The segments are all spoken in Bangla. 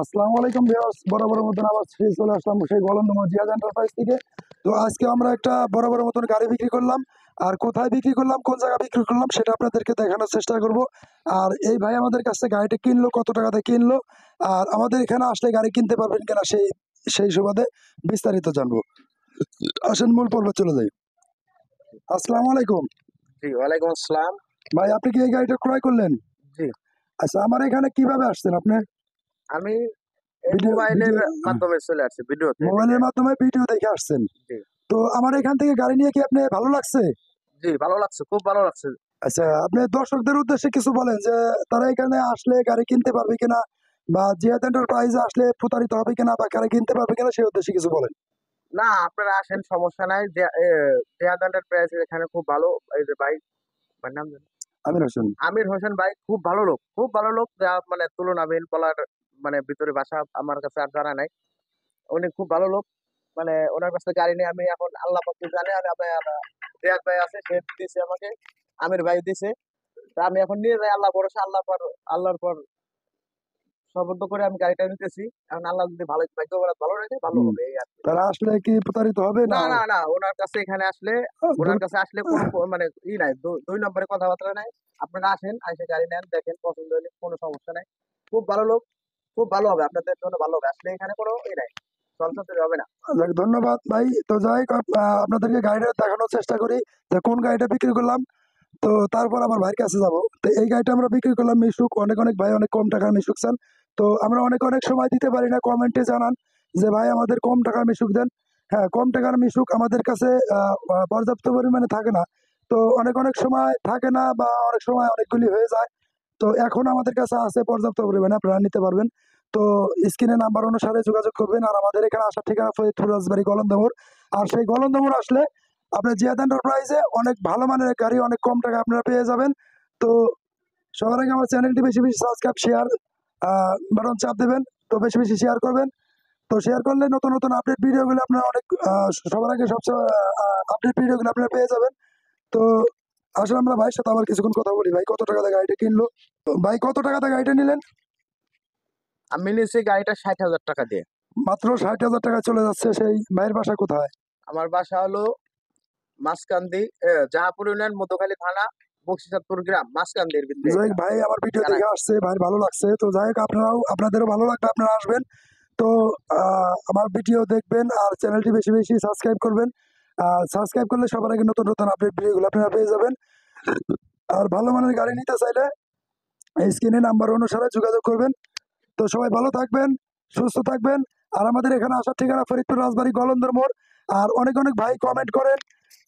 আসসালামু আলাইকুম ভিউয়ার্স, বরাবরের মতন আবার চলে আসলাম সেই গোলন্দমা জিয়াদ এন্টারপ্রাইজ থেকে। তো আজকে আমরা একটা বরাবরের মতন গাড়ি বিক্রি করলাম, আর কোথায় বিক্রি করলাম, কোন জায়গায় বিক্রি করলাম সেটা আপনাদেরকে দেখানোর চেষ্টা করব। আর এই ভাই আমাদের কাছে গাড়িটা কিনলো, কত টাকাতে কিনলো, আর আমাদের এখানে আসলে গাড়ি কিনতে পারবেন কিনা সেই সেই সুবাদে বিস্তারিত জানবো। আসেন মূল পর্বে চলে যাই। আসসালামু আলাইকুম জি, ওয়ালাইকুম আসসালাম। ভাই, আপনি কি এই গাড়িটা ক্রয় করলেন? জি, আচ্ছা, আমার এখানে কিভাবে আসছেন আপনি? আমি এই ভিডিও মোবাইলের ভিডিও মাধ্যমে চলে আসছি, ভিডিওতে দেখে। মোবাইলের মাধ্যমে ভিডিও দেখে আসছেন? জি, তো আমার এখান থেকে গাড়ি নিয়ে কি আপনি ভালো লাগছে? জি, ভালো লাগছে, খুব ভালো লাগছে। আচ্ছা, আপনি দর্শকদের উদ্দেশ্যে কিছু বলেন যে তারা এখানে আসলে গাড়ি কিনতে পারবে কিনা, বা জিয়াদ এন্টারপ্রাইজে আসলে প্রতারিত হবে কিনা, বা গাড়ি কিনতে পারবে কিনা সেই উদ্দেশ্যে কিছু বলেন। না, আপনারা আসেন, সমস্যা নাই। জিহাদ এন্টারপ্রাইজের এখানে খুব ভালো। এই যে ভাই, ভাইয়ের নাম জানি? আমির হোসেন। আমির হোসেন ভাই খুব ভালো লোক, খুব ভালো লোক। যা মানে তুলনাবিহীন বলার মানে ভিতরে ভাষা আমার কাছে আর জানা নাই। উনি খুব ভালো লোক। মানে ওনার কাছে গাড়ি নিয়ে আমি এখন আল্লাহ পাক জানে, আমি জিহাদ ভাই আছে, সে দিছে আমাকে, আমির ভাই দিছে। তা আমি এখন নিয়ে যাই, আল্লাহ ভরসা, আল্লাহর পর সবদ্ধ করে আমি গাড়িটা নিতেছি। এখন আল্লাহ যদি ভালো ভাগ্য করে ভালো রাখে, ভালো হুম। হবে এই আর কি। তারা আসলে কি প্রতারিত হবে না না? না না, ওনার কাছে এখানে আসলে, ওনার কাছে আসলে কোনো মানে নাই, দুই নম্বরে কথাবার্তা নাই। আপনারা আসেন, এসে গাড়ি নেন, দেখেন, পছন্দ হলে কোনো সমস্যা নাই। খুব ভালো লোক, খুব ভালো হবে আপনাদের জন্য, ভালো হবে। আসলে এখানে কোনো নাই, চলতে হবে না। যাক, ধন্যবাদ ভাই। তো যাই হোক, আপনাদেরকে গাড়িটা দেখানোর চেষ্টা করি যে কোন গাড়িটা বিক্রি করলাম। তো তারপর আমার ভাইয়ের কাছে যাব। তো এই গাড়িটা আমরা বিক্রি করলাম মিশুক। অনেক অনেক ভাই অনেক কম টাকার মিশুক চান। তো আমরা অনেক অনেক সময় দিতে পারি না, কমেন্টে জানান যে ভাই আমাদের কম টাকার মিশুক দেন। হ্যাঁ, কম টাকার মিশুক আমাদের কাছে পর্যাপ্ত পরিমাণে থাকে না। তো অনেক অনেক সময় থাকে না, বা অনেক সময় অনেকগুলি হয়ে যায়। তো এখন আমাদের কাছে আছে পর্যাপ্ত পরিমাণে, আপনারা নিতে পারবেন। তো স্ক্রিনে নাম্বার অনুসারে যোগাযোগ করবেন। আর আমাদের এখানে আসার ঠিকানা ফরিদপুর রাজবাড়ী গলন্দমোড়। আর সেই গলন্দমোড় আসলে আপনার জিয়াদ এন্টারপ্রাইজে অনেক ভালো মানের গাড়ি অনেক কম টাকা আপনারা পেয়ে যাবেন। তো সবার আগে আমার চ্যানেলটি বেশি বেশি সাবস্ক্রাইব, শেয়ার বাটন চাপ দেবেন। তো বেশি বেশি শেয়ার করবেন। তো শেয়ার করলে নতুন নতুন আপডেট ভিডিওগুলো আপনারা অনেক সবার আগে সবসময় আপডেট ভিডিওগুলো আপনারা পেয়ে যাবেন। তো আসলে আমরা ভাইয়ের সাথে আবার কিছুক্ষণ কথা বলি। ভাই কত টাকাতে গাড়িটা কিনলো? তো ভাই কত টাকাতে গাড়িটা নিলেন? আমি নিয়েছি গাড়িটা 60,000 টাকা দিয়ে। মাত্র 60,000 টাকা চলে যাচ্ছে। সেই ভাইয়ের বাসা কোথায়? আমার বাসা হলো মাসকান্দি, জাহাপুর ইউনিয়ন, মধুখালী থানা, বক্সিচাঁদপুর গ্রাম, মাসকান্দির ভিতরে যাই হোক, এটা। ভাই আমার ভিডিও জানা দেখে আসছে, ভাই ভালো লাগছে। তো যাই হোক, আপনাদেরও ভালো লাগবে, আপনারা আসবেন। তো আমার ভিডিও দেখবেন, আর চ্যানেলটি বেশি বেশি সাবস্ক্রাইব করবেন। সাবস্ক্রাইব করলে সবার আগে নতুন নতুন আপডেট ভিডিওগুলো আপনারা পেয়ে যাবেন। আর ভালো মানের গাড়ি নিতে চাইলে এই স্ক্রিনে নাম্বার অনুসারে যোগাযোগ করবেন। তো সবাই ভালো থাকবেন, সুস্থ থাকবেন। আর আমাদের এখানে আসার ঠিকানা ফরিদপুর রাজবাড়ী গলন্দর মোড়। আর অনেক অনেক ভাই কমেন্ট করেন।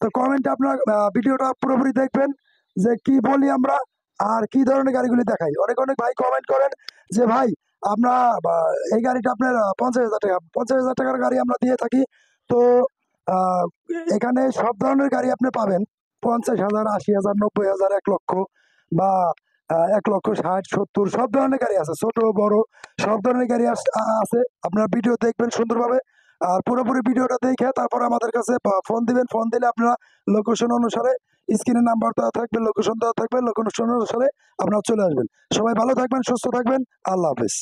তো কমেন্টে আপনার ভিডিওটা পুরোপুরি দেখবেন যে কি বলি আমরা, আর কি ধরনের গাড়িগুলি দেখাই। অনেক অনেক ভাই কমেন্ট করেন যে ভাই আমরা এই গাড়িটা আপনার 50,000 টাকা, 50,000 টাকার গাড়ি আমরা দিয়ে থাকি। তো আহ, এখানে সব ধরনের গাড়ি আপনি পাবেন। 50,000, 80,000, 90,000, 1 লক্ষ, বা 1,60,000, 70, সব ধরনের গাড়ি আছে, ছোট বড় সব ধরনের গাড়ি আছে। আপনারা ভিডিও দেখবেন সুন্দরভাবে। আর পুরোপুরি ভিডিওটা দেখে তারপর আমাদের কাছে ফোন দিবেন। ফোন দিলে আপনারা লোকেশন অনুসারে, স্ক্রিনে নাম্বার দেওয়া থাকবে, লোকেশন দেওয়া থাকবে, লোকেশন অনুসারে আপনারা চলে আসবেন। সবাই ভালো থাকবেন, সুস্থ থাকবেন। আল্লাহ হাফেজ।